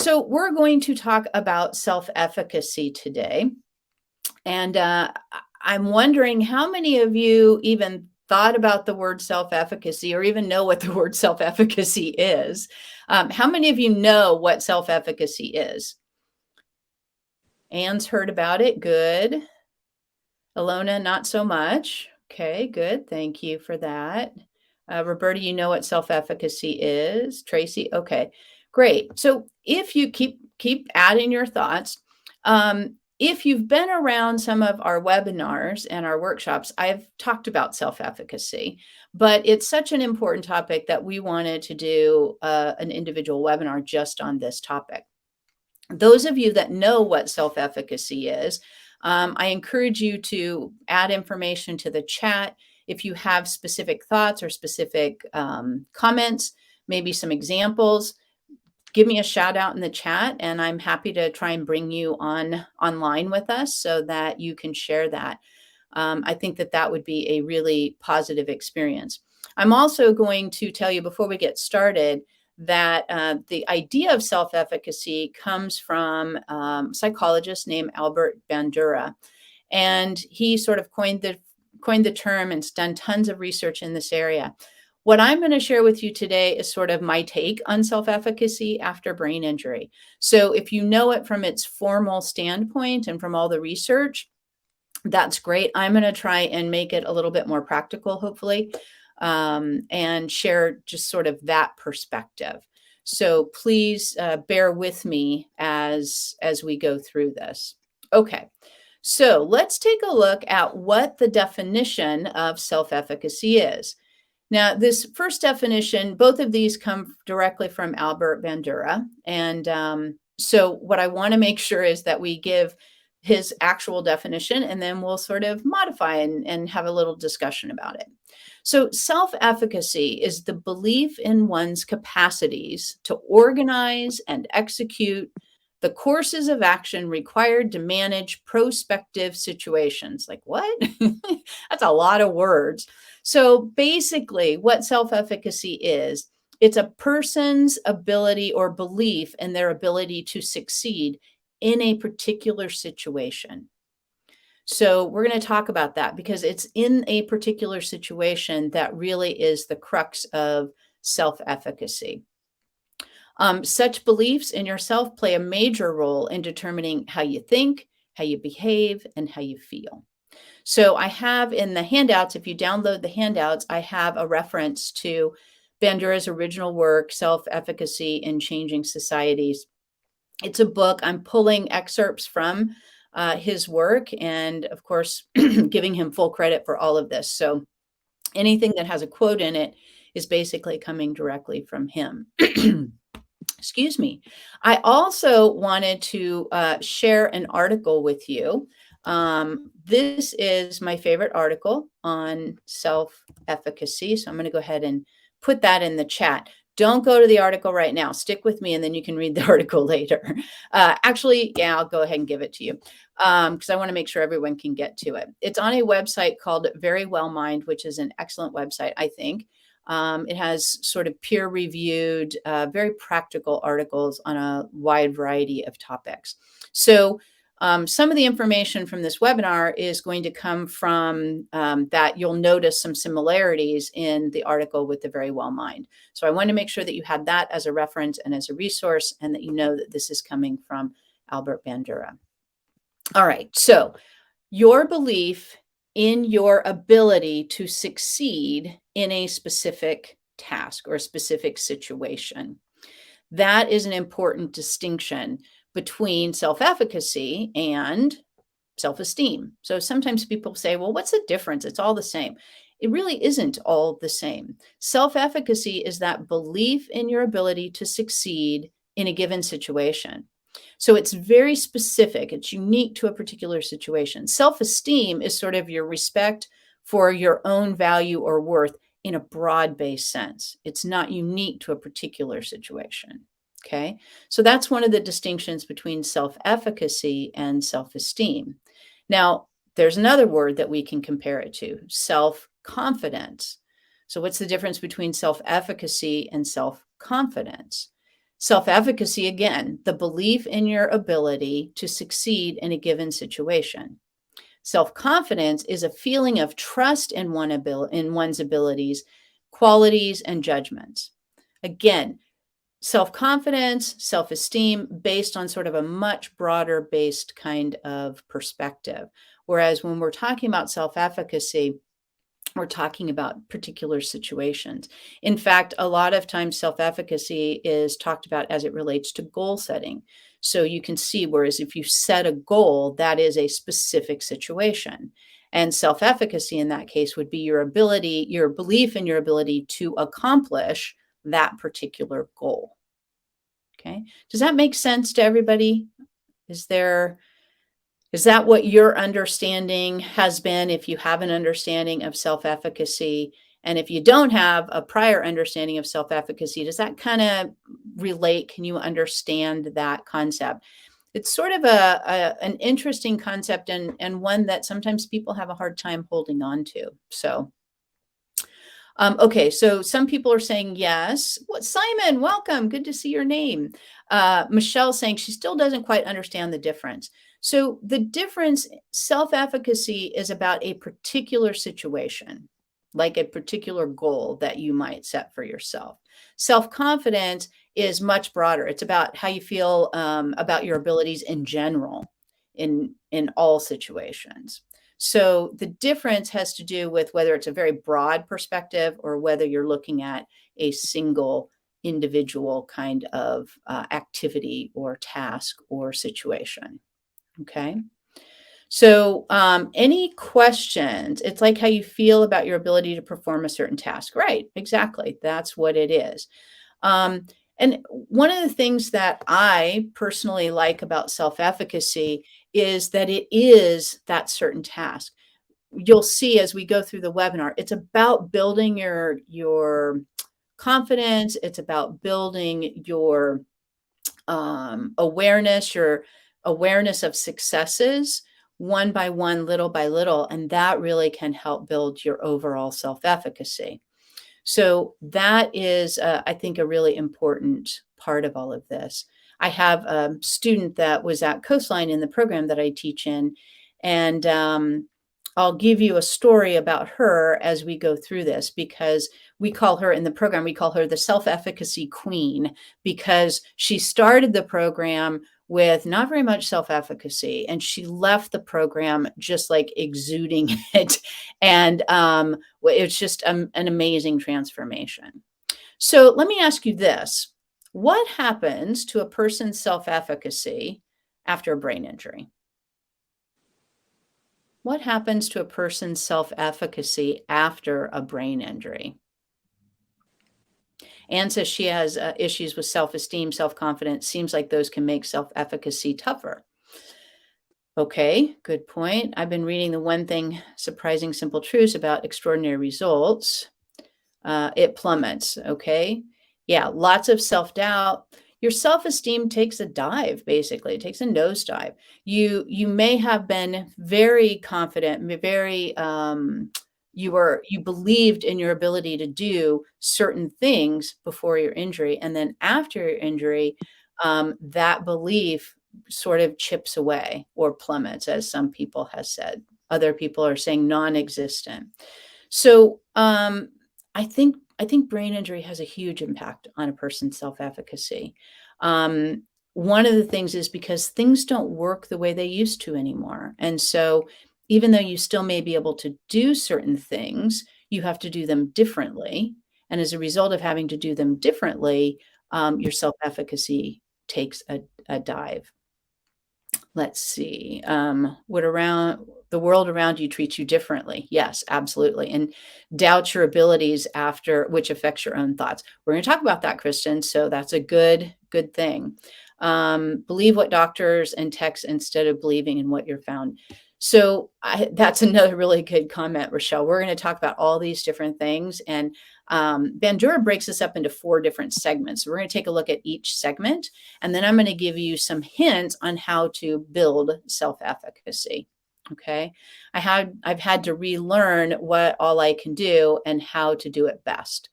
So, we're going to talk about self-efficacy today. And I'm wondering how many of you even thought about the word self-efficacy or even know what the word self-efficacy is? How many of you know what self-efficacy is? Anne's heard about it. Good. Alona, not so much. Okay, good. Thank you for that. Roberta, you know what self-efficacy is. Tracy, okay, great. So if you keep adding your thoughts, if you've been around some of our webinars and our workshops, I've talked about self-efficacy, but it's such an important topic that we wanted to do an individual webinar just on this topic. Those of you that know what self-efficacy is, I encourage you to add information to the chat. If you have specific thoughts or specific comments, maybe some examples, give me a shout out in the chat, and I'm happy to try and bring you online with us so that you can share that. I think that would be a really positive experience. I'm also going to tell you before we get started that the idea of self-efficacy comes from a psychologist named Albert Bandura. And he sort of coined the term and has done tons of research in this area. What I'm going to share with you today is sort of my take on self-efficacy after brain injury. So if you know it from its formal standpoint and from all the research, that's great. I'm going to try and make it a little bit more practical, hopefully, and share just sort of that perspective. So please bear with me as we go through this. Okay, so let's take a look at what the definition of self-efficacy is. Now, this first definition, both of these come directly from Albert Bandura. And so what I want to make sure is that we give his actual definition, and then we'll sort of modify and have a little discussion about it. So self-efficacy is the belief in one's capacities to organize and execute the courses of action required to manage prospective situations. Like what? That's a lot of words. So basically what self-efficacy is, it's a person's ability or belief in their ability to succeed in a particular situation. So we're going to talk about that because it's in a particular situation that really is the crux of self-efficacy. Such beliefs in yourself play a major role in determining how you think, how you behave, and how you feel. So I have in the handouts, if you download the handouts, I have a reference to Bandura's original work, Self-Efficacy in Changing Societies. It's a book. I'm pulling excerpts from his work and, of course, giving him full credit for all of this. So anything that has a quote in it is basically coming directly from him. Excuse me. I also wanted to share an article with you. This is my favorite article on self-efficacy. So I'm going to go ahead and put that in the chat. Don't go to the article right now. Stick with me, and then you can read the article later. Actually, yeah, I'll go ahead and give it to you because I want to make sure everyone can get to it. It's on a website called Very Well Mind, which is an excellent website, I think. It has sort of peer-reviewed, very practical articles on a wide variety of topics. So some of the information from this webinar is going to come from that you'll notice some similarities in the article with the Very Well Mind. So I want to make sure that you had that as a reference and as a resource, and that you know that this is coming from Albert Bandura. All right, so your belief in your ability to succeed in a specific task or a specific situation. That is an important distinction between self-efficacy and self-esteem. So sometimes people say, well, what's the difference? It's all the same. It really isn't all the same. Self-efficacy is that belief in your ability to succeed in a given situation. So it's very specific. It's unique to a particular situation. Self-esteem is sort of your respect for your own value or worth in a broad-based sense. It's not unique to a particular situation. Okay, so that's one of the distinctions between self-efficacy and self-esteem. Now, there's another word that we can compare it to, self-confidence. So what's the difference between self-efficacy and self-confidence? Self-efficacy, again, the belief in your ability to succeed in a given situation. Self-confidence is a feeling of trust in one's abilities, qualities, and judgments. Again, self-confidence, self-esteem based on sort of a much broader based kind of perspective. Whereas when we're talking about self-efficacy, we're talking about particular situations. In fact, a lot of times self-efficacy is talked about as it relates to goal setting. So you can see, whereas if you set a goal, that is a specific situation. And self-efficacy in that case would be your ability, your belief in your ability to accomplish that particular goal. Okay. Does that make sense to everybody? Is there is that what your understanding has been, if you have an understanding of self-efficacy? And if you don't have a prior understanding of self-efficacy, does that kind of relate? Can you understand that concept? It's sort of an interesting concept, and one that sometimes people have a hard time holding on to. So, okay, so some people are saying yes. What, Simon, welcome. Good to see your name. Michelle saying she still doesn't quite understand the difference. So the difference, self-efficacy is about a particular situation, like a particular goal that you might set for yourself. Self-confidence is much broader. It's about how you feel about your abilities in general, in all situations. So the difference has to do with whether it's a very broad perspective or whether you're looking at a single individual kind of activity or task or situation. Okay. So any questions? It's like how you feel about your ability to perform a certain task. Right. Exactly. That's what it is. Um, and one of the things that I personally like about self-efficacy is that it is that certain task. You'll see as we go through the webinar, it's about building your confidence. It's about building your your awareness of successes one by one, little by little, and that really can help build your overall self-efficacy. So that is, I think, a really important part of all of this. I have a student that was at Coastline in the program that I teach in, and I'll give you a story about her as we go through this, because we call her in the program, we call her the self-efficacy queen, because she started the program with not very much self-efficacy, and she left the program just like exuding it. And it's just an amazing transformation. So let me ask you this. What happens to a person's self-efficacy after a brain injury? What happens to a person's self-efficacy after a brain injury? Anne says she has issues with self-esteem, self-confidence. Seems like those can make self-efficacy tougher. Okay, good point. I've been reading The One Thing, Surprising Simple Truths About Extraordinary Results. It plummets. Okay. Yeah, lots of self-doubt. Your self-esteem takes a dive, basically. It takes a nosedive. You may have been very confident, very you believed in your ability to do certain things before your injury, and then after your injury, that belief sort of chips away or plummets, as some people have said. Other people are saying non-existent. So I think brain injury has a huge impact on a person's self-efficacy. One of the things is because things don't work the way they used to anymore. And so even though you still may be able to do certain things, you have to do them differently. And as a result of having to do them differently, your self-efficacy takes a dive. Let's see. Would around the world around you treat you differently? Yes, absolutely. And doubt your abilities after, which affects your own thoughts. We're going to talk about that, Kristen. So that's a good thing. Believe what doctors and texts instead of believing in what you're found. So that's another really good comment, Rochelle. We're going to talk about all these different things. And Bandura breaks this up into 4 different segments. So we're going to take a look at each segment, and then I'm going to give you some hints on how to build self-efficacy. Okay. I've had to relearn what all I can do and how to do it best.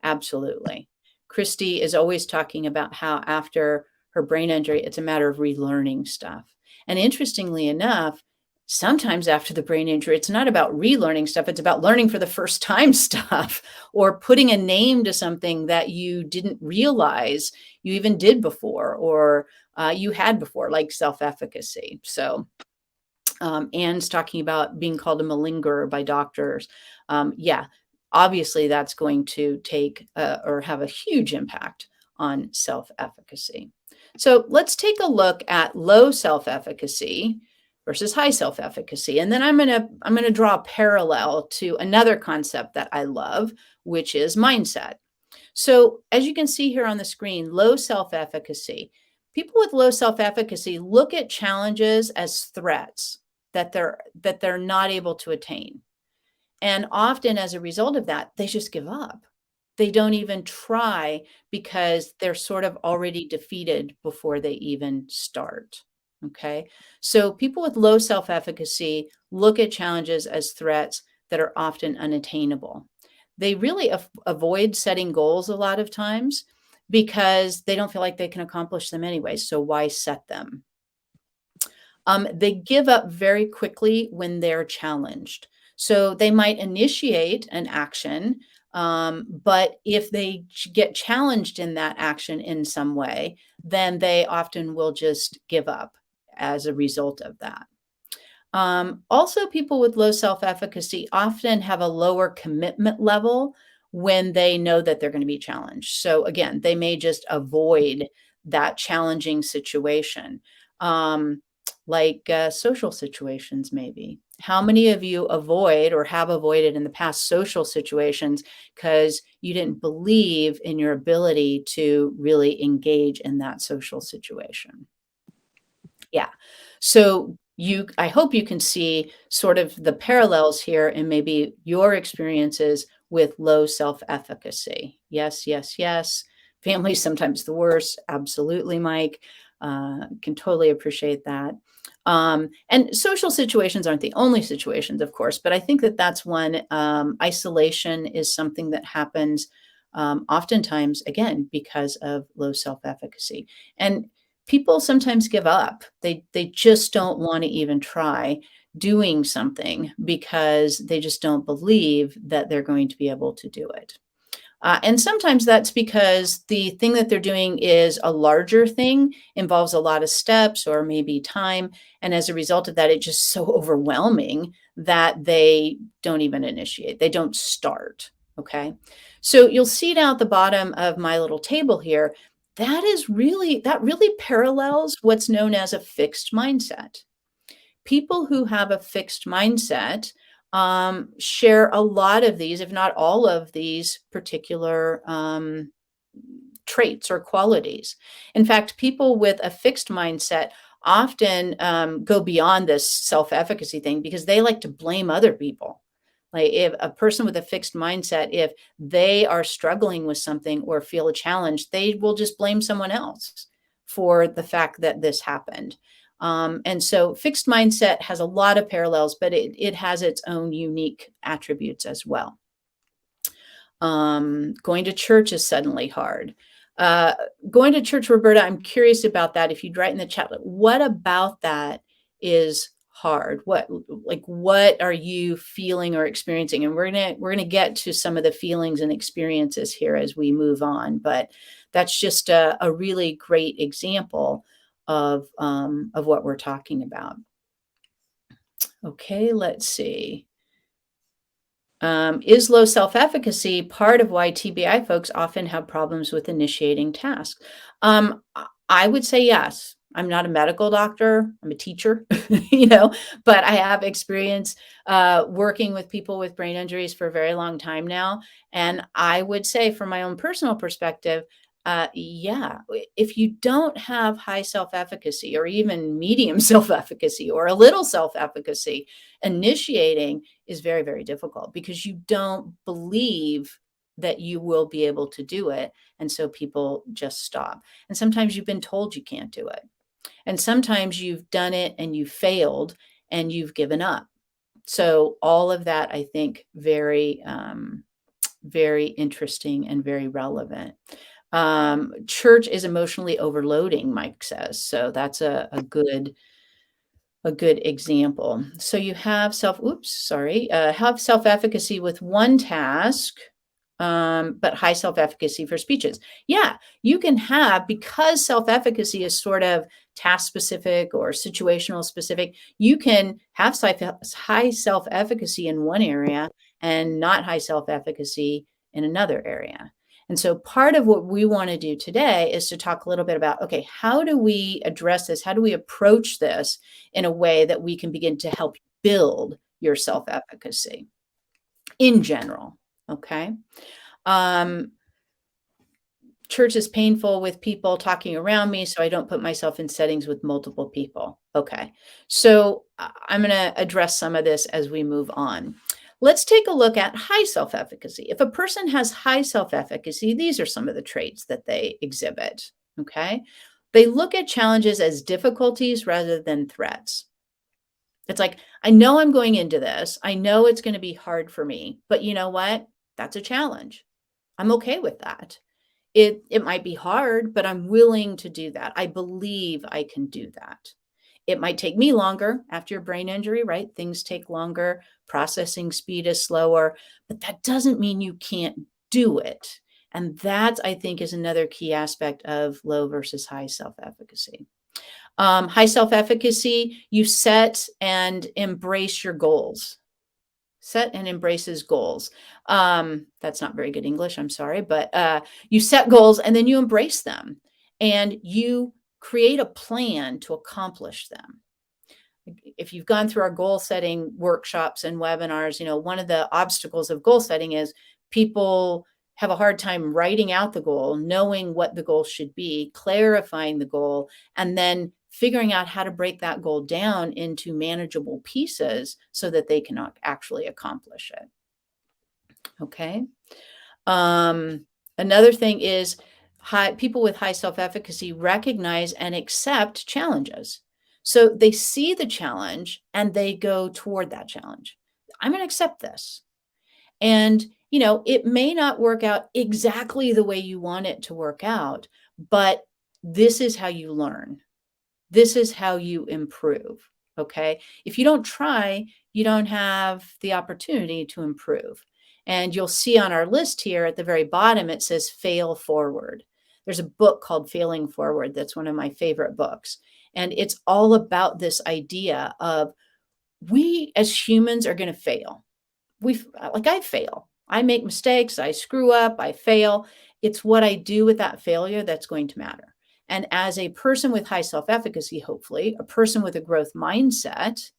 Absolutely. Christy is always talking about how after her brain injury, it's a matter of relearning stuff. And interestingly enough, sometimes after the brain injury, it's not about relearning stuff, it's about learning for the first time stuff or putting a name to something that you didn't realize you even did before or you had before, like self-efficacy. So Anne's talking about being called a malingerer by doctors. Yeah, obviously that's going to take or have a huge impact on self-efficacy. So let's take a look at low self-efficacy versus high self-efficacy. And then I'm going to draw a parallel to another concept that I love, which is mindset. So as you can see here on the screen, low self-efficacy. People with low self-efficacy look at challenges as threats that they're not able to attain. And often as a result of that, they just give up. They don't even try because they're sort of already defeated before they even start. Okay. So people with low self-efficacy look at challenges as threats that are often unattainable. They really avoid setting goals a lot of times because they don't feel like they can accomplish them anyway. So why set them? They give up very quickly when they're challenged. So they might initiate an action, but if they get challenged in that action in some way, then they often will just give up as a result of that. Also, people with low self-efficacy often have a lower commitment level when they know that they're going to be challenged. So again, they may just avoid that challenging situation. Like social situations, maybe. How many of you avoid or have avoided in the past social situations because you didn't believe in your ability to really engage in that social situation? Yeah. So I hope you can see sort of the parallels here and maybe your experiences with low self-efficacy. Yes, yes, yes. Family's sometimes the worst. Absolutely, Mike. Can totally appreciate that. And social situations aren't the only situations, of course, but I think that that's one. Isolation is something that happens oftentimes, again, because of low self-efficacy. And people sometimes give up. They just don't want to even try doing something because they just don't believe that they're going to be able to do it. And sometimes that's because the thing that they're doing is a larger thing, involves a lot of steps or maybe time. And as a result of that, it's just so overwhelming that they don't even initiate, they don't start. Okay. So you'll see down at the bottom of my little table here, that really parallels what's known as a fixed mindset. People who have a fixed mindset share a lot of these, if not all of these particular traits or qualities. In fact, people with a fixed mindset often go beyond this self-efficacy thing because they like to blame other people. Like if a person with a fixed mindset, if they are struggling with something or feel a challenge, they will just blame someone else for the fact that this happened. And so fixed mindset has a lot of parallels, but it has its own unique attributes as well. Going to church is suddenly hard. Uh, Going to church, Roberta, I'm curious about that. If you'd write in the chat, what about that is hard? What are you feeling or experiencing? And we're gonna get to some of the feelings and experiences here as we move on. But that's just a really great example of what we're talking about. Okay, let's see. Is low self-efficacy part of why TBI folks often have problems with initiating tasks? I would say yes. I'm not a medical doctor. I'm a teacher, but I have experience working with people with brain injuries for a very long time now. And I would say from my own personal perspective, yeah, if you don't have high self-efficacy or even medium self-efficacy or a little self-efficacy, initiating is very, very difficult because you don't believe that you will be able to do it. And so people just stop. And sometimes you've been told you can't do it. And sometimes you've done it and you failed and you've given up. So all of that, I think, very interesting and very relevant. Church is emotionally overloading, Mike says. So that's a good example. So you have have self-efficacy with one task, but high self-efficacy for speeches. Yeah, you can have, because self-efficacy is sort of task specific or situational specific, you can have high self-efficacy in one area and not high self-efficacy in another area. And so part of what we want to do today is to talk a little bit about, okay, how do we address this? How do we approach this in a way that we can begin to help build your self-efficacy in general? Okay. Um, Church is painful with people talking around me, so I don't put myself in settings with multiple people. Okay. So I'm going to address some of this as we move on. Let's take a look at high self-efficacy. If a person has high self-efficacy, these are some of the traits that they exhibit. Okay. They look at challenges as difficulties rather than threats. It's like, I know I'm going into this. I know it's going to be hard for me, but you know what? That's a challenge. I'm okay with that. It might be hard, but I'm willing to do that. I believe I can do that. It might take me longer after your brain injury, right? Things take longer. Processing speed is slower, but that doesn't mean you can't do it. And that, I think, is another key aspect of low versus high self-efficacy. High self-efficacy, you set and embrace your goals. Set and embraces goals. That's not very good English, I'm sorry, but you set goals and then you embrace them and you create a plan to accomplish them. If you've gone through our goal setting workshops and webinars, you know, one of the obstacles of goal setting is people have a hard time writing out the goal, knowing what the goal should be, clarifying the goal, and then figuring out how to break that goal down into manageable pieces so that they can actually accomplish it. Okay. Another thing is people with high self-efficacy recognize and accept challenges. So they see the challenge and they go toward that challenge. I'm going to accept this. And, you know, it may not work out exactly the way you want it to work out, but this is how you learn. This is how you improve. Okay. If you don't try, you don't have the opportunity to improve. And you'll see on our list here at the very bottom, it says fail forward. There's a book called Failing Forward. That's one of my favorite books. And it's all about this idea of we as humans are going to fail. I fail. I make mistakes. I screw up. I fail. It's what I do with that failure that's going to matter. And as a person with high self-efficacy, hopefully, a person with a growth mindset,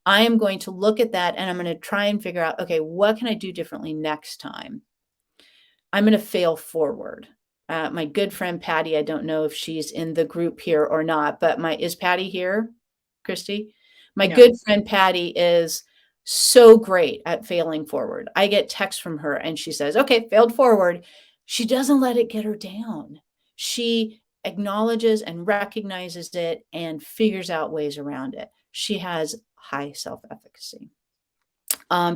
I am going to look at that and I'm going to try and figure out, okay, what can I do differently next time? I'm going to fail forward. My good friend Patty, I don't know if she's in the group here or not, but is Patty here, Christy? My No. good friend Patty is so great at failing forward. I get texts from her and she says, okay, failed forward. She doesn't let it get her down. She acknowledges and recognizes it and figures out ways around it. She has high self-efficacy.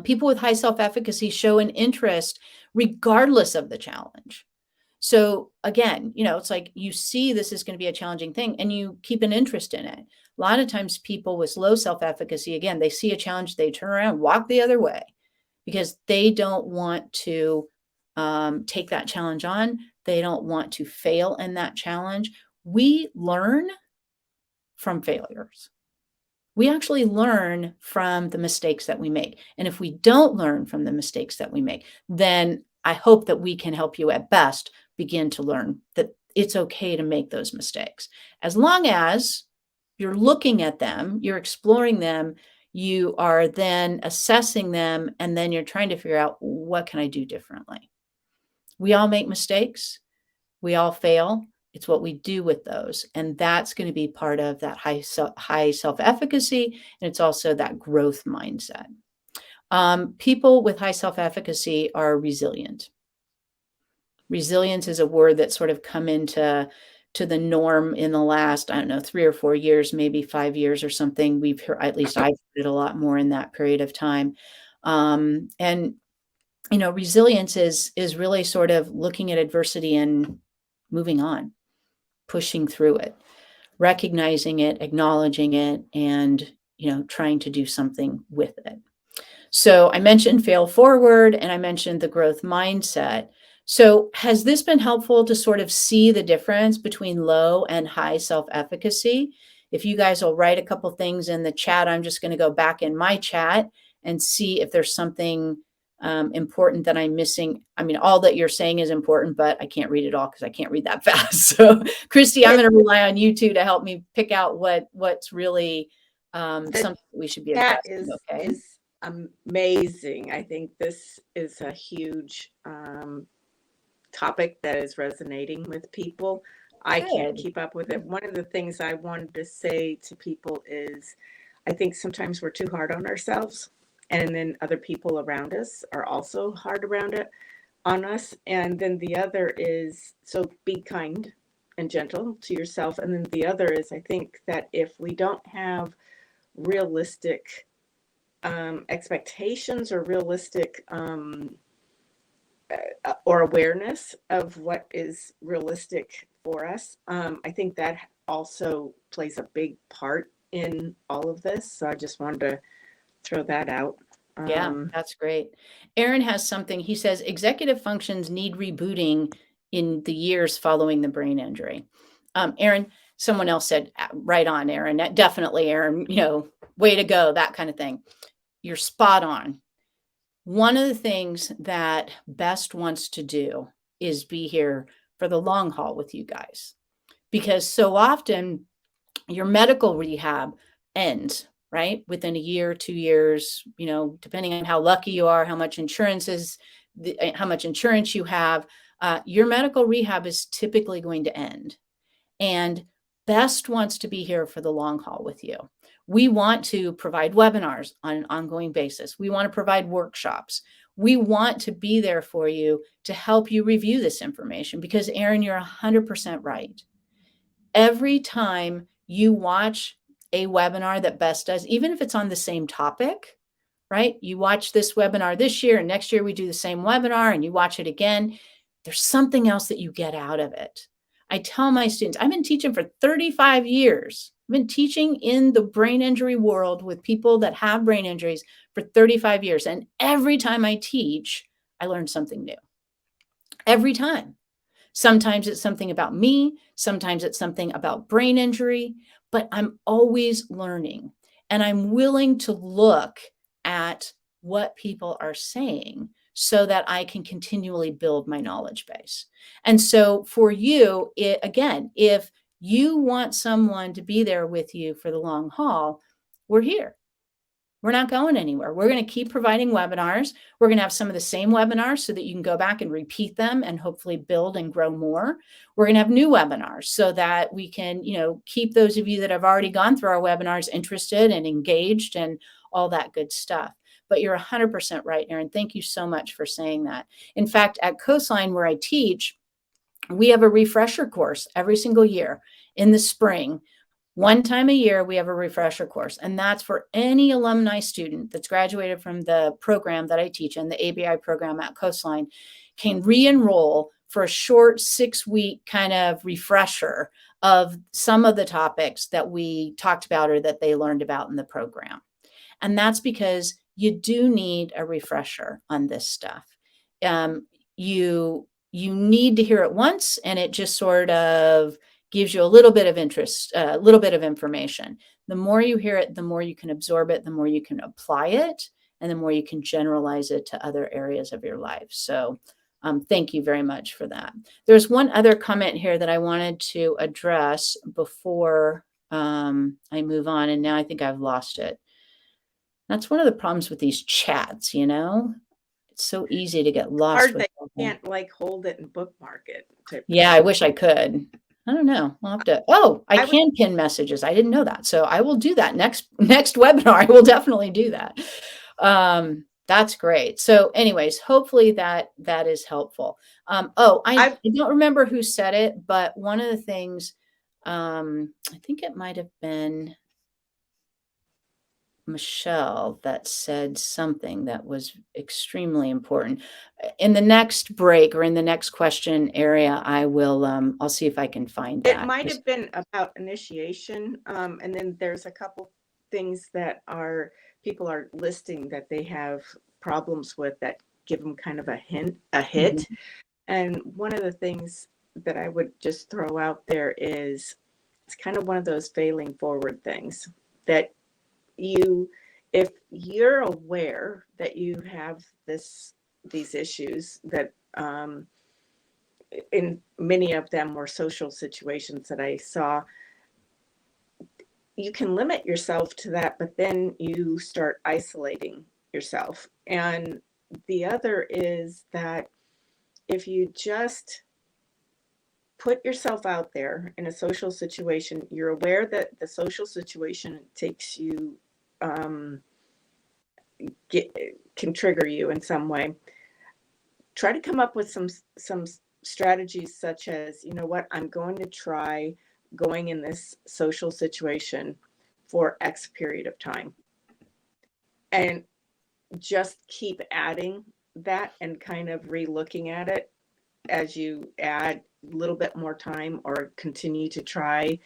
People with high self-efficacy show an interest regardless of the challenge. So again, you know, it's like you see this is going to be a challenging thing and you keep an interest in it. A lot of times people with low self-efficacy, again, they see a challenge, they turn around, walk the other way because they don't want to take that challenge on. They don't want to fail in that challenge. We learn from failures. We actually learn from the mistakes that we make. And if we don't learn from the mistakes that we make, then I hope that we can help you at best begin to learn that it's okay to make those mistakes. As long as you're looking at them, you're exploring them, you are then assessing them, and then you're trying to figure out what can I do differently. We all make mistakes. We all fail. It's what we do with those. And that's going to be part of that high self-efficacy. And it's also that growth mindset. People with high self-efficacy are resilient. Resilience is a word that's sort of come into the norm in the last, I don't know, 3 or 4 years, maybe 5 years or something. We've heard, at least I've heard it a lot more in that period of time. And you know, resilience is really sort of looking at adversity and moving on, pushing through it, recognizing it, acknowledging it, and, trying to do something with it. So I mentioned fail forward and I mentioned the growth mindset. So has this been helpful to sort of see the difference between low and high self-efficacy? If you guys will write a couple things in the chat, I'm just going to go back in my chat and see if there's something important that I'm missing. I mean, all that you're saying is important, but I can't read it all because I can't read that fast. So Christy, I'm going to rely on you two to help me pick out what's really something we should be That addressing. Okay. is amazing. I think this is a huge topic that is resonating with people. I can't Good. keep up with it. One of the things I wanted to say to people is I think sometimes we're too hard on ourselves, and then other people around us are also hard on us. And then the other is, so be kind and gentle to yourself. And then the other is, I think that if we don't have realistic expectations or realistic or awareness of what is realistic for us, I think that also plays a big part in all of this. So I just wanted to throw that out. Yeah, that's great. Aaron has something. He says executive functions need rebooting in the years following the brain injury. Aaron, someone else said, right on, Aaron. Definitely, Aaron, way to go, that kind of thing. You're spot on. One of the things that Best wants to do is be here for the long haul with you guys, because so often your medical rehab ends, right? Within a year, 2 years, depending on how lucky you are, how much insurance you have, your medical rehab is typically going to end. And Best wants to be here for the long haul with you. We want to provide webinars on an ongoing basis. We want to provide workshops. We want to be there for you to help you review this information because, Aaron, you're 100% right. Every time you watch a webinar that Best does, even if it's on the same topic, right? You watch this webinar this year and next year we do the same webinar and you watch it again, there's something else that you get out of it. I tell my students, I've been teaching for 35 years. I've been teaching in the brain injury world with people that have brain injuries for 35 years. And every time I teach, I learn something new. Every time. Sometimes it's something about me. Sometimes it's something about brain injury, but I'm always learning and I'm willing to look at what people are saying so that I can continually build my knowledge base. And so for you, again, if you want someone to be there with you for the long haul, we're here. We're not going anywhere. We're going to keep providing webinars. We're going to have some of the same webinars so that you can go back and repeat them and hopefully build and grow more. We're going to have new webinars so that we can, keep those of you that have already gone through our webinars interested and engaged and all that good stuff. But you're 100% right, Erin. Thank you so much for saying that. In fact, at Coastline, where I teach, we have a refresher course every single year in the spring. One time a year, we have a refresher course, and that's for any alumni student that's graduated from the program that I teach in, the ABI program at Coastline, can re-enroll for a short 6-week kind of refresher of some of the topics that we talked about or that they learned about in the program. And that's because you do need a refresher on this stuff. You need to hear it once, and it just sort of gives you a little bit of interest, a little bit of information. The more you hear it, the more you can absorb it, the more you can apply it, and the more you can generalize it to other areas of your life. So thank you very much for that. There's one other comment here that I wanted to address before I move on, and now I think I've lost it. That's one of the problems with these chats, It's so easy to get lost. Hard that you can't hold it and bookmark it. Yeah, I wish I could. I don't know. I'll have to. Oh, I can pin messages. I didn't know that. So I will do that next webinar. I will definitely do that. That's great. So anyways, hopefully that is helpful. I don't remember who said it, but one of the things, I think it might have been Michelle that said something that was extremely important. In the next break or in the next question area, I'll see if I can find It that. might have been about initiation, and then there's a couple things that are people are listing that they have problems with that give them kind of a hit. Mhm. And one of the things that I would just throw out there is it's kind of one of those failing forward things that you, if you're aware that you have these issues that, in many of them were social situations that I saw, you can limit yourself to that, but then you start isolating yourself. And the other is that if you just put yourself out there in a social situation, you're aware that the social situation takes you, um, get, can trigger you in some way. Try to come up with some strategies such as, you know what, I'm going to try going in this social situation for X period of time, and just keep adding that and kind of re-looking at it as you add a little bit more time or continue to try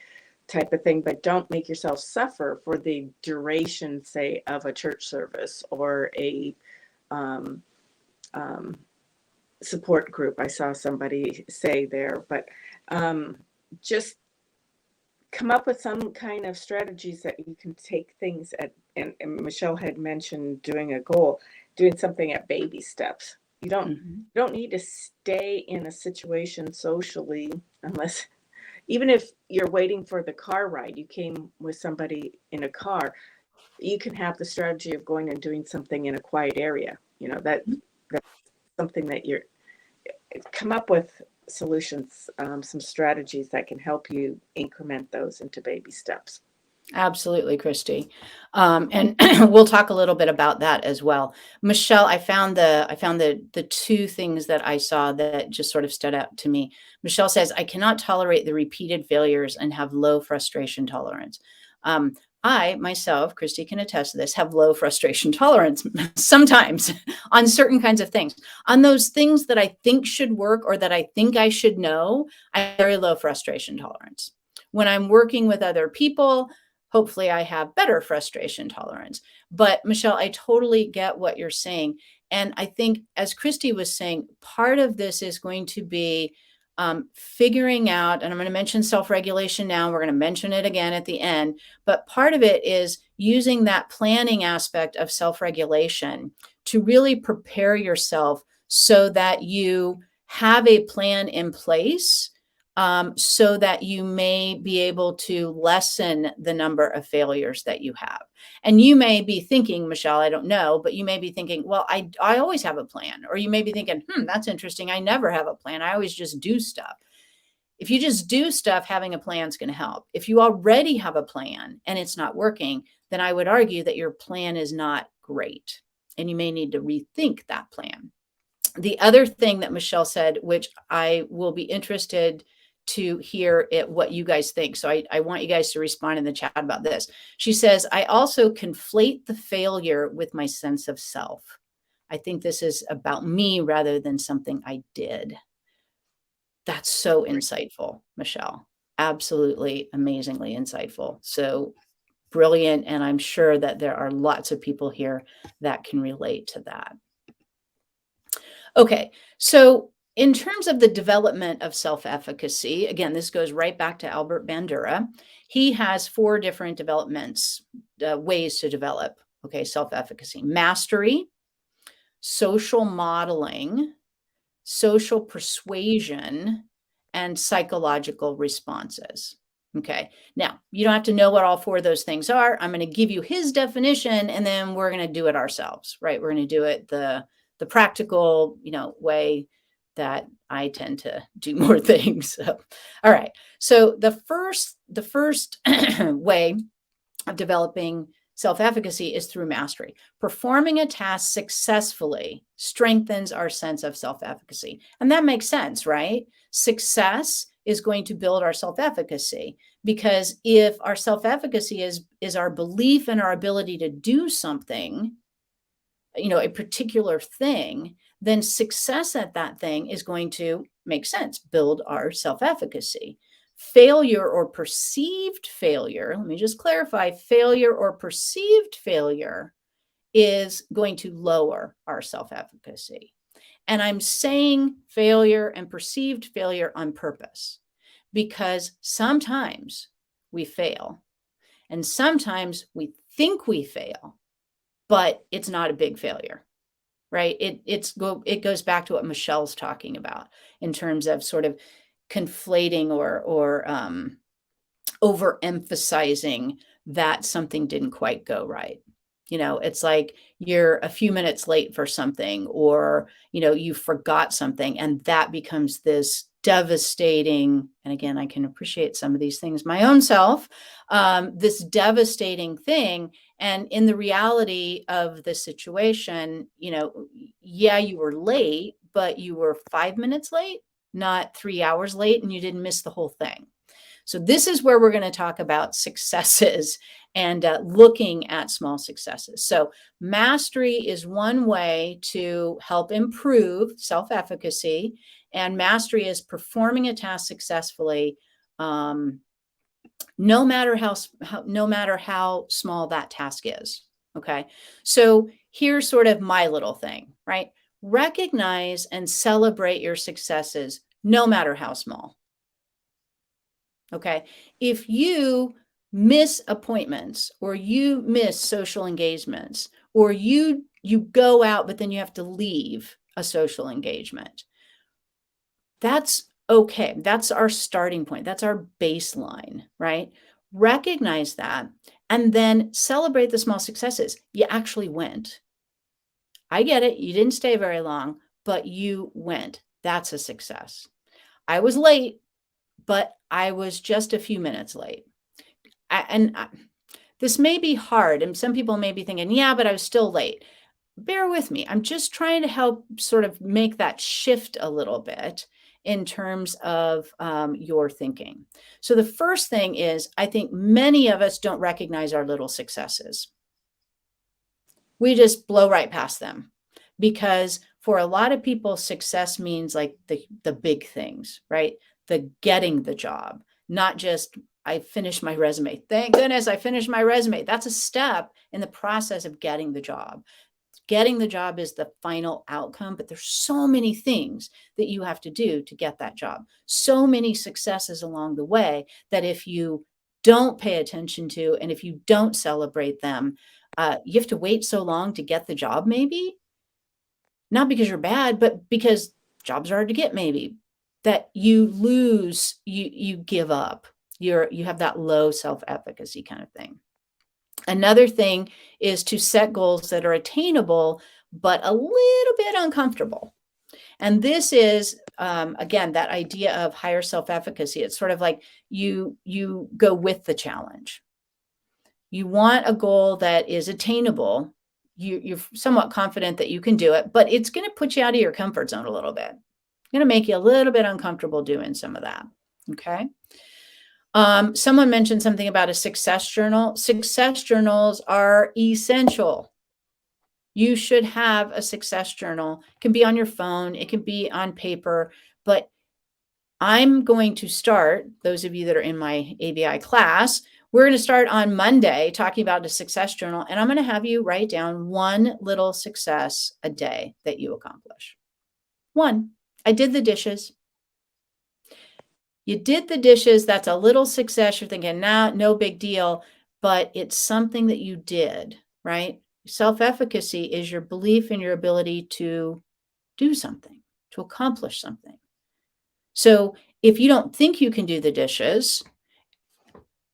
type of thing, but don't make yourself suffer for the duration, say, of a church service or a, um, um, support group. I saw somebody say there, but, just come up with some kind of strategies that you can take things at, and Michelle had mentioned doing a goal, doing something at baby steps. Mhm. You don't need to stay in a situation socially unless, even if you're waiting for the car ride, you came with somebody in a car, you can have the strategy of going and doing something in a quiet area. You know, that's something that you're, come up with solutions, some strategies that can help you increment those into baby steps. Absolutely, Christy. And we'll talk a little bit about that as well. Michelle, I found the two things that I saw that just sort of stood out to me. Michelle says, I cannot tolerate the repeated failures and have low frustration tolerance. Um, I myself, Christy can attest to this, have low frustration tolerance sometimes on certain kinds of things. On those things that I think should work or that I think I should know, I have very low frustration tolerance. When I'm working with other people, hopefully I have better frustration tolerance. But Michelle, I totally get what you're saying. And I think, as Christy was saying, part of this is going to be figuring out, and I'm going to mention self regulation now, we're going to mention it again at the end, but part of it is using that planning aspect of self regulation to really prepare yourself so that you have a plan in place, so that you may be able to lessen the number of failures that you have. And you may be thinking, Michelle, I don't know, but you may be thinking, well, I always have a plan. Or you may be thinking, that's interesting. I never have a plan. I always just do stuff. If you just do stuff, having a plan is going to help. If you already have a plan and it's not working, then I would argue that your plan is not great. And you may need to rethink that plan. The other thing that Michelle said, which I will be interested to hear what you guys think. So I want you guys to respond in the chat about this. She says, I also conflate the failure with my sense of self. I think this is about me rather than something I did. That's so insightful, Michelle. Absolutely amazingly insightful. So brilliant. And I'm sure that there are lots of people here that can relate to that. Okay, so in terms of the development of self-efficacy, again, this goes right back to Albert Bandura. He has 4 different developments, ways to develop, okay, self-efficacy: mastery, social modeling, social persuasion, and psychological responses. Okay, now you don't have to know what all 4 of those things are. I'm going to give you his definition, and then we're going to do it ourselves, right? We're going to do it the practical, way that I tend to do more things. So, all right. So the first way of developing self-efficacy is through mastery. Performing a task successfully strengthens our sense of self-efficacy. And that makes sense, right? Success is going to build our self-efficacy. Because if our self-efficacy is our belief in our ability to do something, a particular thing, then success at that thing is going to make sense, build our self-efficacy. Failure or perceived failure, let me just clarify, failure or perceived failure is going to lower our self-efficacy. And I'm saying failure and perceived failure on purpose, because sometimes we fail and sometimes we think we fail, but it's not a big failure, right? It goes back to what Michelle's talking about in terms of sort of conflating or overemphasizing that something didn't quite go right. It's like you're a few minutes late for something, or, you forgot something, and that becomes this devastating, and again, I can appreciate some of these things my own self, this devastating thing. And in the reality of the situation, yeah, you were late, but you were 5 minutes late, not 3 hours late, and you didn't miss the whole thing. So this is where we're going to talk about successes and looking at small successes. So mastery is one way to help improve self-efficacy, and mastery is performing a task successfully, no matter how small that task is. Okay, so here's sort of my little thing, right? Recognize and celebrate your successes, no matter how small. Okay, if you miss appointments, or you miss social engagements, or you go out but then you have to leave a social engagement, that's okay. That's our starting point. That's our baseline, right? Recognize that and then celebrate the small successes. You actually went. I get it. You didn't stay very long, but you went. That's a success. I was late, but I was just a few minutes late. This may be hard, and some people may be thinking, yeah, but I was still late. Bear with me. I'm just trying to help sort of make that shift a little bit in terms of your thinking. So the first thing is, I think many of us don't recognize our little successes. We just blow right past them, because for a lot of people, success means like the big things, right? The getting the job, not just I finished my resume. Thank goodness I finished my resume. That's a step in the process of getting the job. Getting the job is the final outcome, but there's so many things that you have to do to get that job. So many successes along the way that if you don't pay attention to, and if you don't celebrate them, you have to wait so long to get the job, maybe. Not because you're bad, but because jobs are hard to get, maybe. That you lose, you give up. You have that low self-efficacy kind of thing. Another thing is to set goals that are attainable, but a little bit uncomfortable. And this is, again, that idea of higher self-efficacy. It's sort of like you go with the challenge. You want a goal that is attainable. You're somewhat confident that you can do it, but it's going to put you out of your comfort zone a little bit. It's going to make you a little bit uncomfortable doing some of that. Okay. Someone mentioned something about a success journal. Success journals are essential. You should have a success journal. It can be on your phone, it can be on paper, but I'm going to start, those of you that are in my ABI class, we're going to start on Monday talking about a success journal, and I'm going to have you write down one little success a day that you accomplish. One, I did the dishes. You did the dishes. That's a little success. You're thinking, nah, no big deal, but it's something that you did, right? Self-efficacy is your belief in your ability to do something, to accomplish something. So if you don't think you can do the dishes,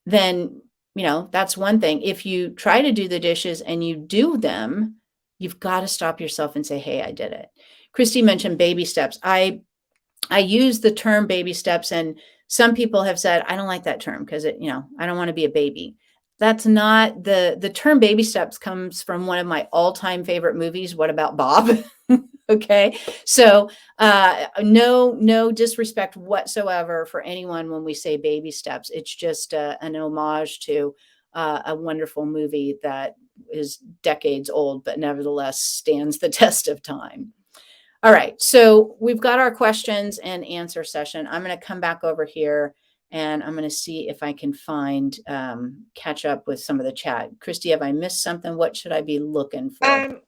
then, that's one thing. If you try to do the dishes and you do them, you've got to stop yourself and say, hey, I did it. Christy mentioned baby steps. I use the term baby steps, and some people have said, I don't like that term because I don't want to be a baby. That's not the term baby steps comes from one of my all-time favorite movies, What About Bob? Okay. So, no disrespect whatsoever for anyone when we say baby steps. It's just an homage to a wonderful movie that is decades old, but nevertheless stands the test of time. All right, so we've got our questions and answer session. I'm going to come back over here and I'm going to see if I can find, catch up with some of the chat. Christy, have I missed something? What should I be looking for? Um,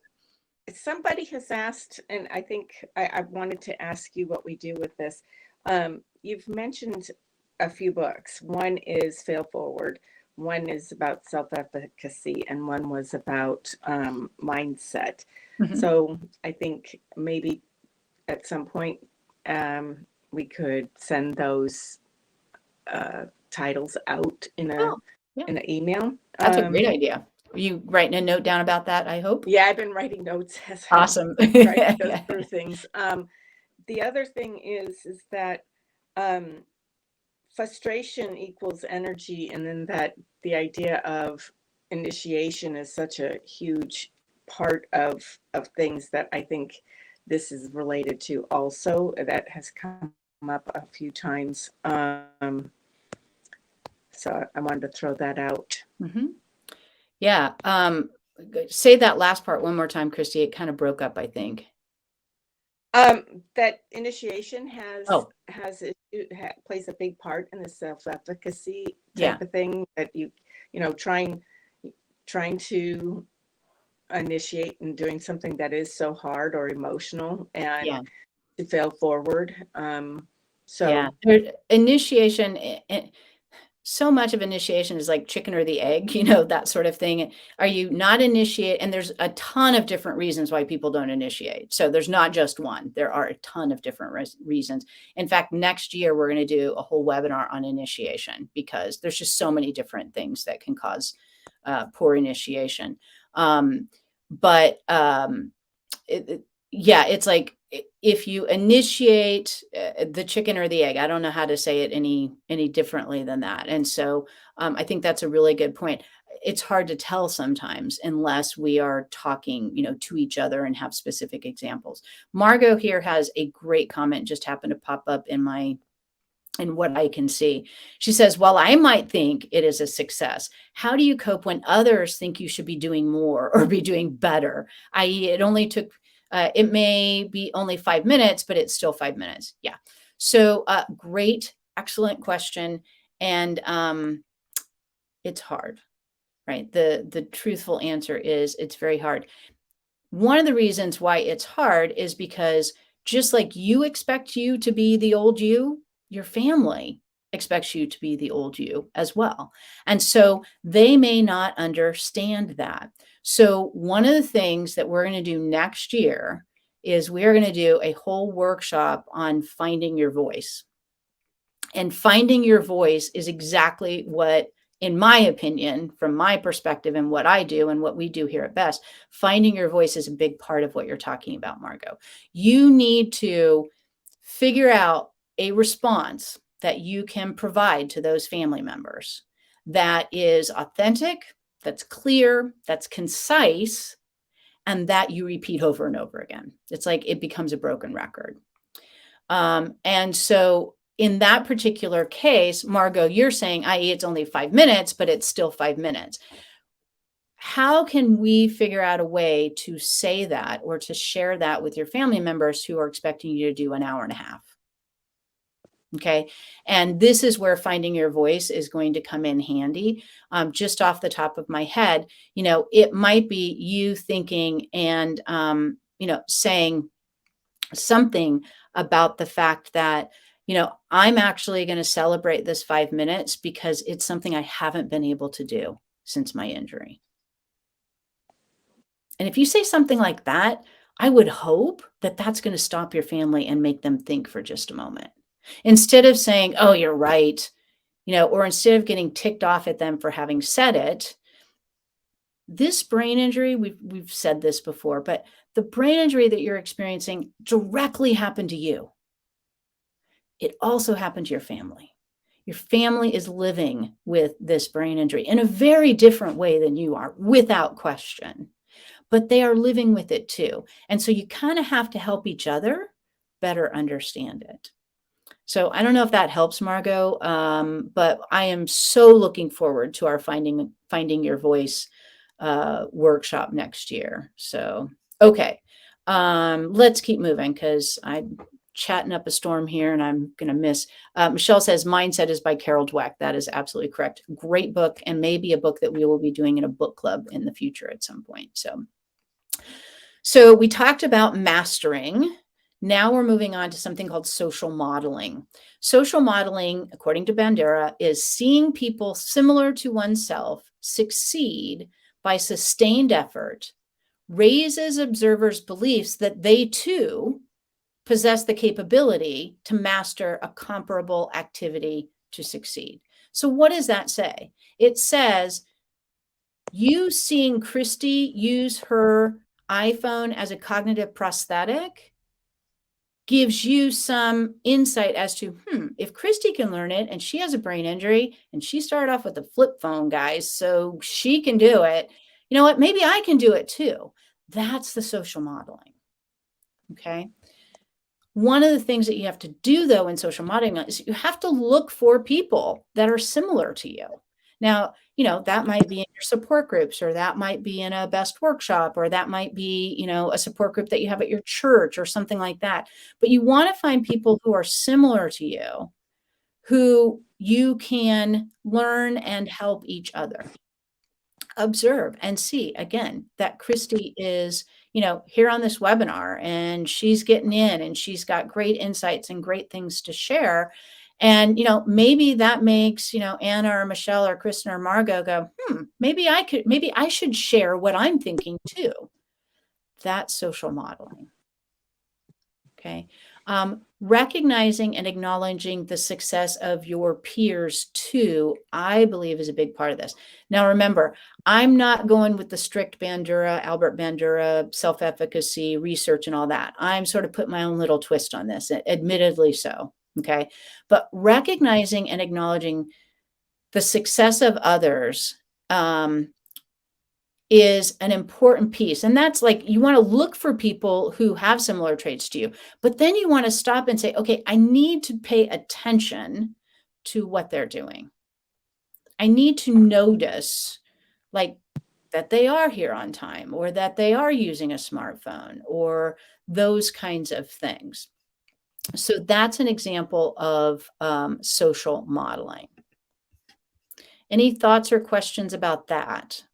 Somebody has asked, and I think I wanted to ask you what we do with this. You've mentioned a few books. One is Fail Forward, one is about self-efficacy, and one was about mindset. Mhm. So I think maybe at some point we could send those titles out Oh, yeah, in an email. that's a great idea. Are you writing a note down about that, I hope? Yeah, I've been writing notes as I'm Awesome. trying to go through things. The other thing is that um, frustration equals energy, and then that the idea of initiation is such a huge part of things that I think this is related to also. That has come up a few times. So I wanted to throw that out. Mhm. Yeah, say that last part one more time, Christy. It kind of broke up, I think. That initiation has Oh, plays a big part in the self-efficacy yeah, type of thing, that you know trying to initiate and doing something that is so hard or emotional, and yeah. to fail forward. Yeah, So initiation, so much of initiation is like chicken or the egg, that sort of thing. Are you not initiate? And there's a ton of different reasons why people don't initiate. So there's not just one. There are a ton of different reasons. In fact, next year we're going to do a whole webinar on initiation because there's just so many different things that can cause poor initiation. But yeah, it's like if you initiate the chicken or the egg. I don't know how to say it any differently than that. And so I think that's a really good point. It's hard to tell sometimes unless we are talking, to each other and have specific examples. Margot here has a great comment, just happened to pop up in what I can see. She says, while I might think it is a success, how do you cope when others think you should be doing more or be doing better? I.e., it may be only 5 minutes, but it's still 5 minutes. Yeah. So great, excellent question. And it's hard, right? The truthful answer is it's very hard. One of the reasons why it's hard is because just like you expect you to be the old you, your family expects you to be the old you as well. And so they may not understand that. So one of the things that we're going to do next year is we're going to do a whole workshop on finding your voice. And finding your voice is exactly what, in my opinion, from my perspective and what I do and what we do here at Best, finding your voice is a big part of what you're talking about, Margot. You need to figure out a response that you can provide to those family members that is authentic, that's clear, that's concise, and that you repeat over and over again. It's like it becomes a broken record. And so in that particular case, Margot, you're saying, i.e., it's only 5 minutes, but it's still 5 minutes. How can we figure out a way to say that or to share that with your family members who are expecting you to do an hour and a half? Okay. And this is where finding your voice is going to come in handy. Just off the top of my head, it might be you thinking and, saying something about the fact that, I'm actually going to celebrate this 5 minutes because it's something I haven't been able to do since my injury. And if you say something like that, I would hope that that's going to stop your family and make them think for just a moment. Instead of saying, oh, you're right, or instead of getting ticked off at them for having said it, this brain injury, we've said this before, but the brain injury that you're experiencing directly happened to you. It also happened to your family. Your family is living with this brain injury in a very different way than you are, without question. But they are living with it too. And so you kind of have to help each other better understand it. So I don't know if that helps, Margot, but I am so looking forward to our Finding Your Voice workshop next year. So, okay, let's keep moving because I'm chatting up a storm here and I'm going to miss. Michelle says Mindset is by Carol Dweck. That is absolutely correct. Great book, and maybe a book that we will be doing in a book club in the future at some point. So we talked about mastering. Now we're moving on to something called social modeling. Social modeling, according to Bandura, is seeing people similar to oneself succeed by sustained effort, raises observers' beliefs that they too possess the capability to master a comparable activity to succeed. So what does that say? It says you seeing Christy use her iPhone as a cognitive prosthetic gives you some insight as to, if Christy can learn it and she has a brain injury and she started off with a flip phone, guys, so she can do it. You know what? Maybe I can do it too. That's the social modeling. Okay. One of the things that you have to do, though, in social modeling is you have to look for people that are similar to you. Now, that might be in your support groups, or that might be in a best workshop, or that might be, a support group that you have at your church or something like that. But you want to find people who are similar to you, who you can learn and help each other. Observe and see again that Christy is, here on this webinar, and she's getting in and she's got great insights and great things to share. And, maybe that makes, Anna or Michelle or Kristen or Margot go, maybe I should share what I'm thinking too. That's social modeling. Okay. Recognizing and acknowledging the success of your peers too, I believe, is a big part of this. Now, remember, I'm not going with the strict Albert Bandura, self-efficacy research and all that. I'm sort of putting my own little twist on this, admittedly so. Okay. But recognizing and acknowledging the success of others, is an important piece. And that's like, you want to look for people who have similar traits to you, but then you want to stop and say, okay, I need to pay attention to what they're doing. I need to notice like that they are here on time, or that they are using a smartphone, or those kinds of things. So that's an example of social modeling. Any thoughts or questions about that?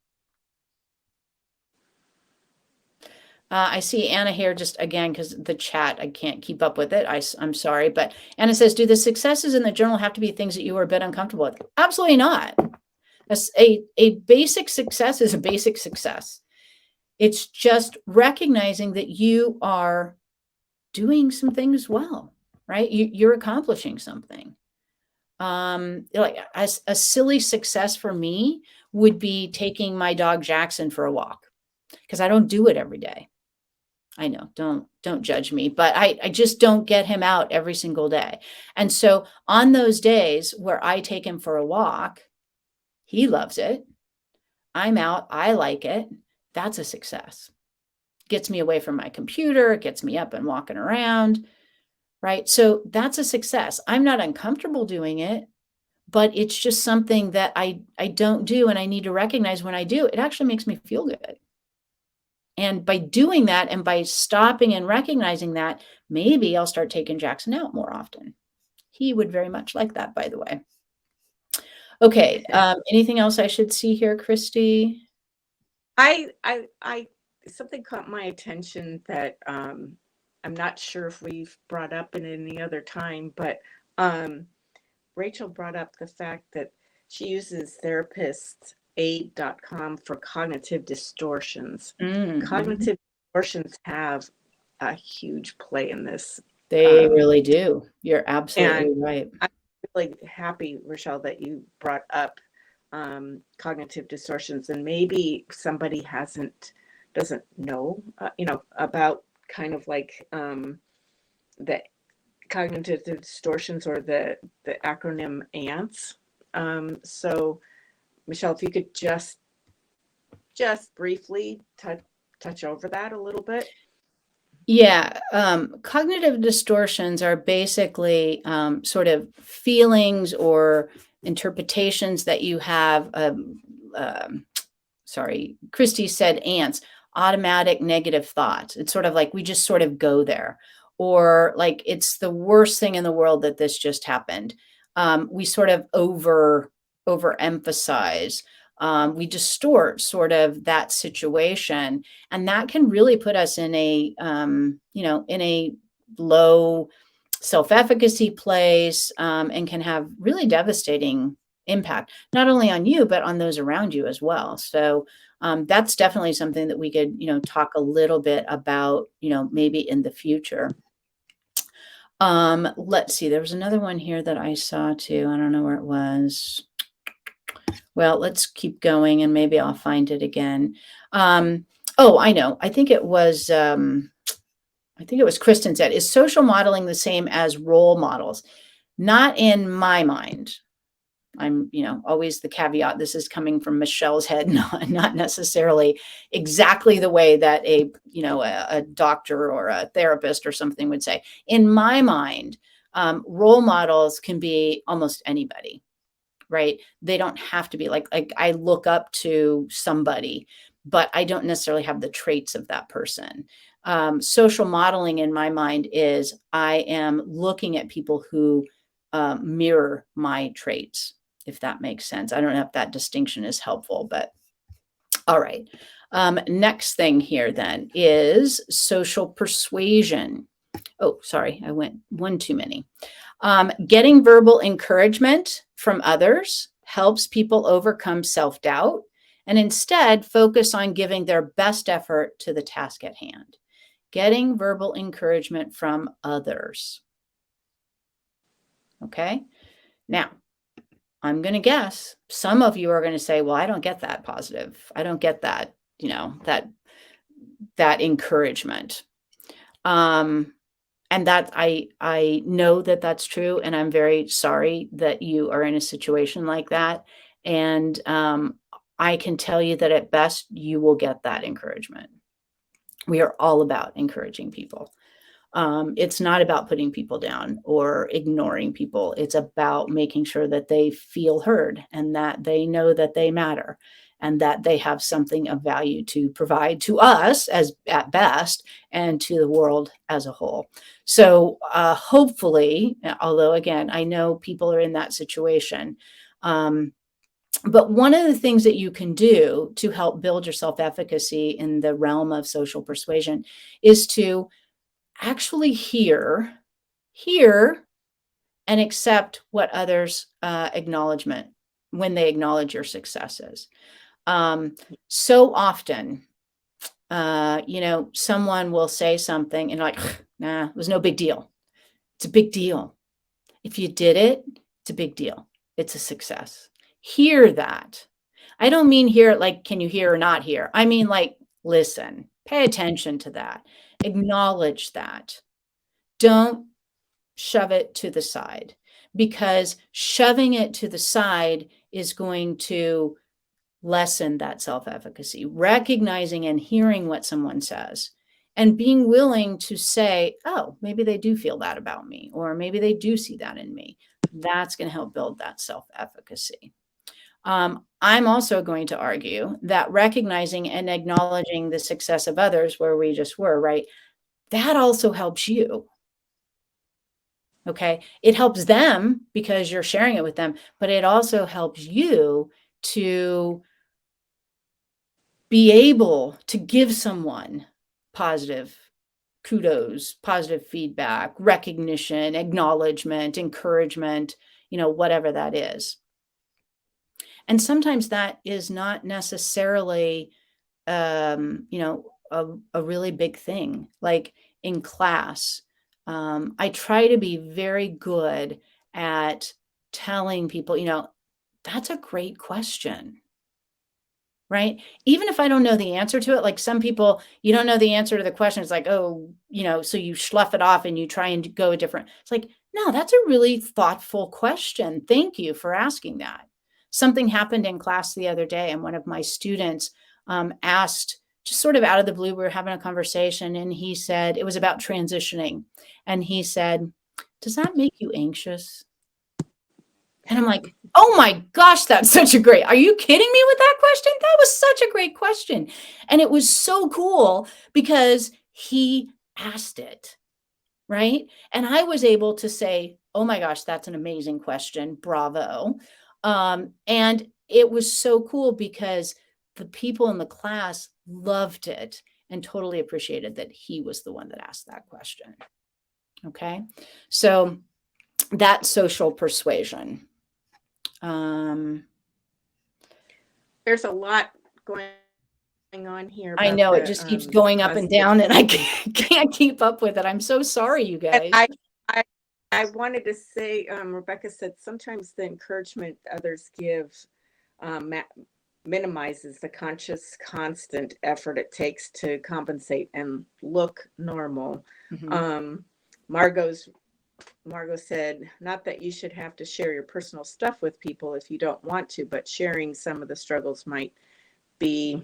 I see Anna here just again, because the chat, I can't keep up with it. I'm sorry, but Anna says, do the successes in the journal have to be things that you are a bit uncomfortable with? Absolutely not. A basic success is a basic success. It's just recognizing that you are doing some things well, right? You're accomplishing something. Like a silly success for me would be taking my dog Jackson for a walk, because I don't do it every day. I know, don't judge me, but I just don't get him out every single day. And so on those days where I take him for a walk, he loves it. I'm out. I like it. That's a success. Gets me away from my computer. It gets me up and walking around, right? So that's a success. I'm not uncomfortable doing it, but it's just something that I don't do, and I need to recognize when I do. It actually makes me feel good. And by doing that, and by stopping and recognizing that, maybe I'll start taking Jackson out more often. He would very much like that, by the way. Okay. Anything else I should see here, Christy? Something caught my attention that I'm not sure if we've brought up in any other time, but Rachel brought up the fact that she uses therapistaid.com for cognitive distortions. Mm-hmm. Cognitive distortions have a huge play in this. They really do. You're absolutely right. I'm really happy, Rochelle, that you brought up cognitive distortions, and maybe somebody doesn't know, about kind of like the cognitive distortions, or the acronym ANTS. So, Michelle, if you could just briefly touch over that a little bit. Yeah, cognitive distortions are basically sort of feelings or interpretations that you have. Sorry, Christy said ants, automatic negative thoughts. It's sort of like we just sort of go there, or like it's the worst thing in the world that this just happened. We sort of overemphasize. We distort sort of that situation, and that can really put us in a in a low self-efficacy place, and can have really devastating impact, not only on you, but on those around you as well. So that's definitely something that we could, talk a little bit about, maybe in the future. Let's see, there was another one here that I saw too. I don't know where it was. Well, let's keep going and maybe I'll find it again. Oh, I know. I think it was Kristen said, is social modeling the same as role models? Not in my mind. I'm, always the caveat. This is coming from Michelle's head, not necessarily exactly the way that a doctor or a therapist or something would say. In my mind, role models can be almost anybody, right? They don't have to be like I look up to somebody, but I don't necessarily have the traits of that person. Social modeling in my mind is I am looking at people who mirror my traits, if that makes sense. I don't know if that distinction is helpful, but all right. Next thing here then is social persuasion. Oh, sorry, I went one too many. Getting verbal encouragement from others helps people overcome self-doubt and instead focus on giving their best effort to the task at hand. Getting verbal encouragement from others. Okay. Now, I'm going to guess some of you are going to say, well, I don't get that positive. I don't get that, that encouragement. And that I know that that's true. And I'm very sorry that you are in a situation like that. And I can tell you that at best, you will get that encouragement. We are all about encouraging people. It's not about putting people down or ignoring people. It's about making sure that they feel heard and that they know that they matter and that they have something of value to provide to us as at best and to the world as a whole. So hopefully, although again, I know people are in that situation, but one of the things that you can do to help build your self-efficacy in the realm of social persuasion is to actually hear and accept what others acknowledgement when they acknowledge your successes. So often, someone will say something and like, nah, it was no big deal. It's a big deal. If you did it, it's a big deal. It's a success. Hear that. I don't mean hear it like, can you hear or not hear? I mean like, listen, pay attention to that. Acknowledge that. Don't shove it to the side, because shoving it to the side is going to lessen that self-efficacy. Recognizing and hearing what someone says and being willing to say, oh, maybe they do feel that about me, or maybe they do see that in me. That's going to help build that self-efficacy. I'm also going to argue that recognizing and acknowledging the success of others, where we just were, right, that also helps you. Okay. It helps them because you're sharing it with them, but it also helps you to be able to give someone positive kudos, positive feedback, recognition, acknowledgement, encouragement, whatever that is. And sometimes that is not necessarily, a really big thing. Like in class, I try to be very good at telling people, that's a great question. right? Even if I don't know the answer to it, like some people, you don't know the answer to the question. It's like, oh, so you slough it off and you try and go a different. It's like, no, that's a really thoughtful question. Thank you for asking that. Something happened in class the other day, and one of my students asked, just sort of out of the blue, we were having a conversation, and he said, it was about transitioning. And he said, does that make you anxious? And I'm like, oh my gosh, that's such a great, are you kidding me with that question? That was such a great question. And it was so cool because he asked it, right? And I was able to say, oh my gosh, that's an amazing question. Bravo. And it was so cool because the people in the class loved it and totally appreciated that he was the one that asked that question. Okay. So that's social persuasion. There's a lot going on here I about know it the just keeps going up and positive. down, and I can't keep up with it. I'm so sorry, you And guys. I wanted to say, Rebecca said sometimes the encouragement others give minimizes the conscious, constant effort it takes to compensate and look normal. Mhm. Margot's Margot said, not that you should have to share your personal stuff with people if you don't want to, but sharing some of the struggles might be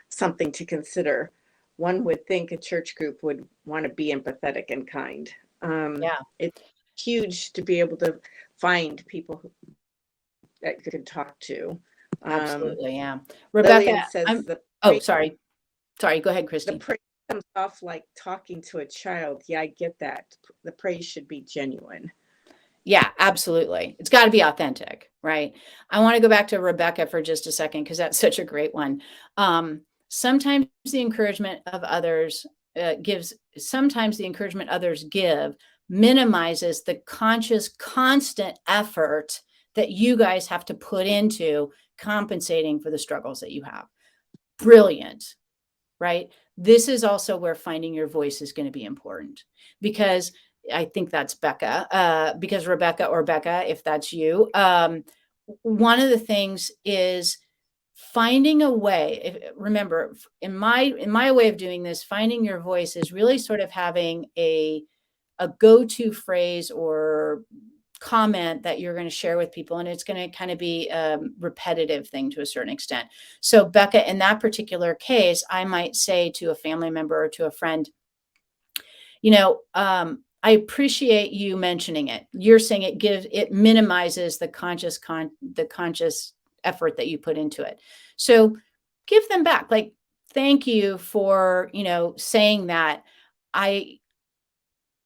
something to consider. One would think a church group would want to be empathetic and kind. Yeah, It's huge to be able to find people that you can talk to. Um, absolutely, yeah. Rebecca, Lillian says I'm oh, sorry. Sorry, go ahead, the Christy. praise comes off like talking to a child. Yeah, I get that. The praise should be genuine. Yeah, absolutely. It's gotta be authentic, right? I wanna go back to Rebecca for just a second because that's such a great one. Sometimes the encouragement of others, gives sometimes the encouragement others give minimizes the conscious, constant effort that you guys have to put into compensating for the struggles that you have. Brilliant, right? This is also where finding your voice is going to be important because I think that's Becca, because Rebecca or Becca, if that's you, one of the things is finding a way. Remember, in my way of doing this, finding your voice is really sort of having a go-to phrase or comment that you're going to share with people, and it's going to kind of be a repetitive thing to a certain extent. So Becca, in that particular case, I might say to a family member or to a friend, I appreciate you mentioning it. You're saying it minimizes the conscious effort that you put into it. So give them back, like, thank you for saying that. I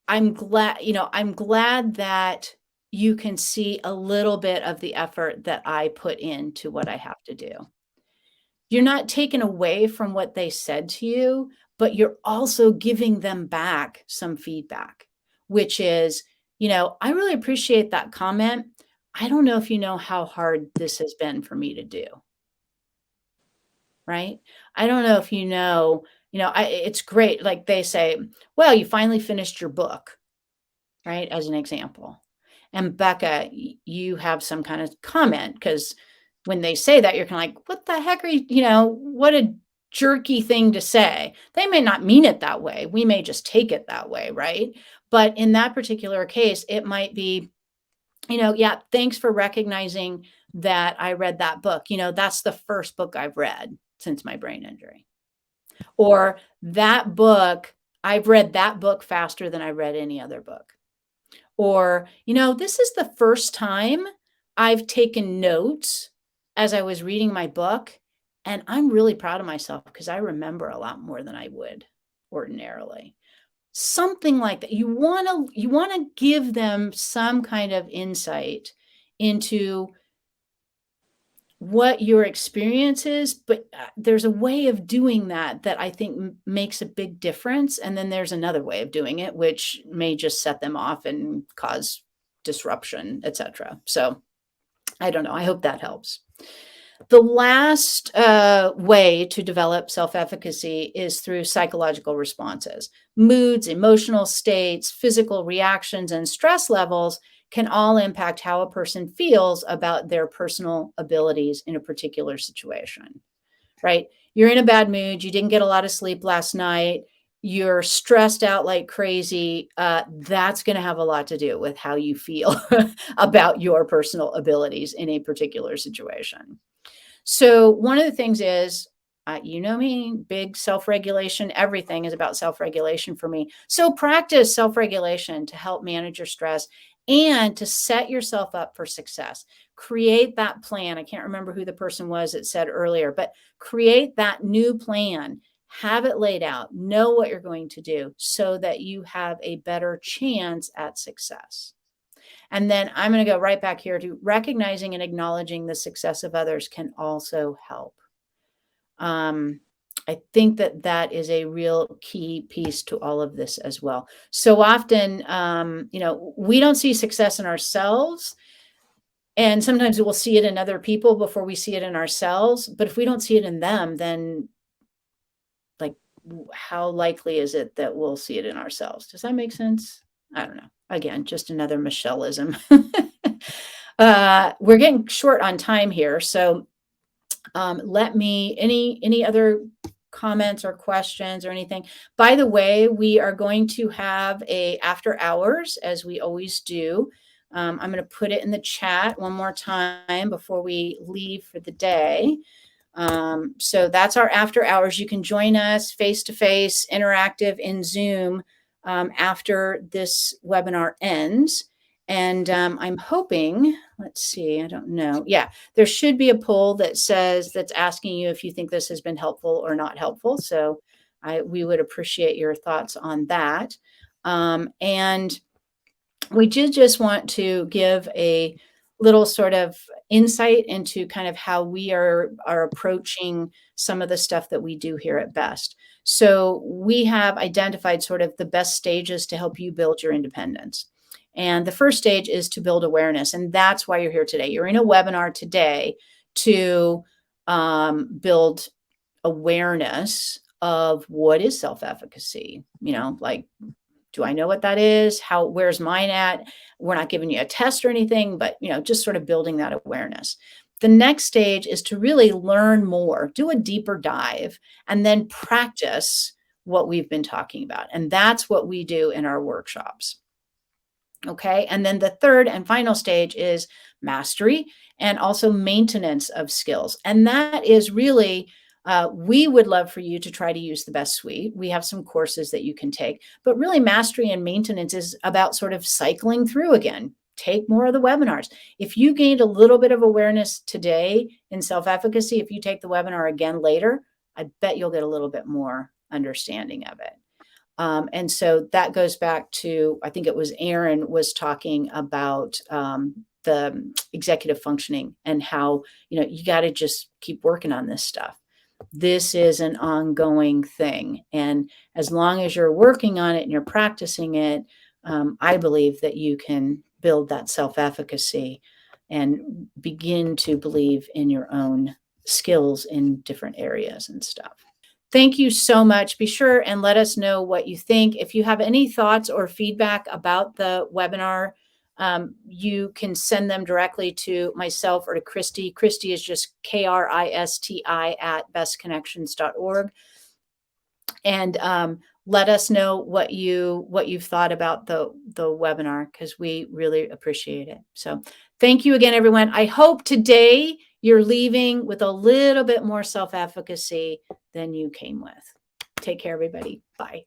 I'm glad that you can see a little bit of the effort that I put into what I have to do. You're not taking away from what they said to you, but you're also giving them back some feedback, which is, I really appreciate that comment. I don't know if you know how hard this has been for me to do, right? I don't know if it's great. Like they say, well, you finally finished your book, right? As an example. And Becca, you have some kind of comment because when they say that, you're kind of like, what the heck are what a jerky thing to say. They may not mean it that way. We may just take it that way, right? But in that particular case, it might be, yeah, thanks for recognizing that I read that book. That's the first book I've read since my brain injury. Or that book, I've read that book faster than I read any other book. Or, this is the first time I've taken notes as I was reading my book, and I'm really proud of myself because I remember a lot more than I would ordinarily. Something like that. You want to give them some kind of insight into what your experience is, but there's a way of doing that I think makes a big difference. And then there's another way of doing it, which may just set them off and cause disruption, etc. So I don't know. I hope that helps. The last way to develop self-efficacy is through psychological responses. Moods, emotional states, physical reactions, and stress levels can all impact how a person feels about their personal abilities in a particular situation, right? You're in a bad mood. You didn't get a lot of sleep last night. You're stressed out like crazy. That's going to have a lot to do with how you feel about your personal abilities in a particular situation. So one of the things is, you know me, big self-regulation. Everything is about self-regulation for me. So practice self-regulation to help manage your stress and to set yourself up for success. Create that plan. I can't remember who the person was that said earlier, but create that new plan. Have it laid out. Know what you're going to do so that you have a better chance at success. And then I'm going to go right back here to recognizing and acknowledging the success of others can also help. I think that that is a real key piece to all of this as well. So often, we don't see success in ourselves. And sometimes we'll see it in other people before we see it in ourselves. But if we don't see it in them, then like, how likely is it that we'll see it in ourselves? Does that make sense? I don't know. Again, just another Michelleism. We're getting short on time here. So any other comments or questions or anything? By the way, we are going to have a after hours, as we always do. I'm going to put it in the chat one more time before we leave for the day. So that's our after hours. You can join us face-to-face, interactive in Zoom after this webinar ends. And I'm hoping, let's see, I don't know. Yeah, there should be a poll that's asking you if you think this has been helpful or not helpful. So we would appreciate your thoughts on that. And we did just want to give a little sort of insight into kind of how we are approaching some of the stuff that we do here at Best. So we have identified sort of the best stages to help you build your independence. And the first stage is to build awareness. And that's why you're here today. You're in a webinar today to build awareness of what is self-efficacy, like, do I know what that is? Where's mine at? We're not giving you a test or anything, but, just sort of building that awareness. The next stage is to really learn more, do a deeper dive, and then practice what we've been talking about. And that's what we do in our workshops. Okay. And then the third and final stage is mastery and also maintenance of skills. And that is really, we would love for you to try to use the Best Suite. We have some courses that you can take, but really mastery and maintenance is about sort of cycling through again. Take more of the webinars. If you gained a little bit of awareness today in self-efficacy, if you take the webinar again later, I bet you'll get a little bit more understanding of it. And so that goes back to, I think it was Aaron was talking about the executive functioning and how, you got to just keep working on this stuff. This is an ongoing thing. And as long as you're working on it and you're practicing it, I believe that you can build that self-efficacy and begin to believe in your own skills in different areas and stuff. Thank you so much. Be sure and let us know what you think. If you have any thoughts or feedback about the webinar, you can send them directly to myself or to Christy. Christy is just KRISTI @bestconnections.org. And let us know what you've thought about the webinar, because we really appreciate it. So thank you again, everyone. I hope today you're leaving with a little bit more self-efficacy than you came with. Take care, everybody. Bye.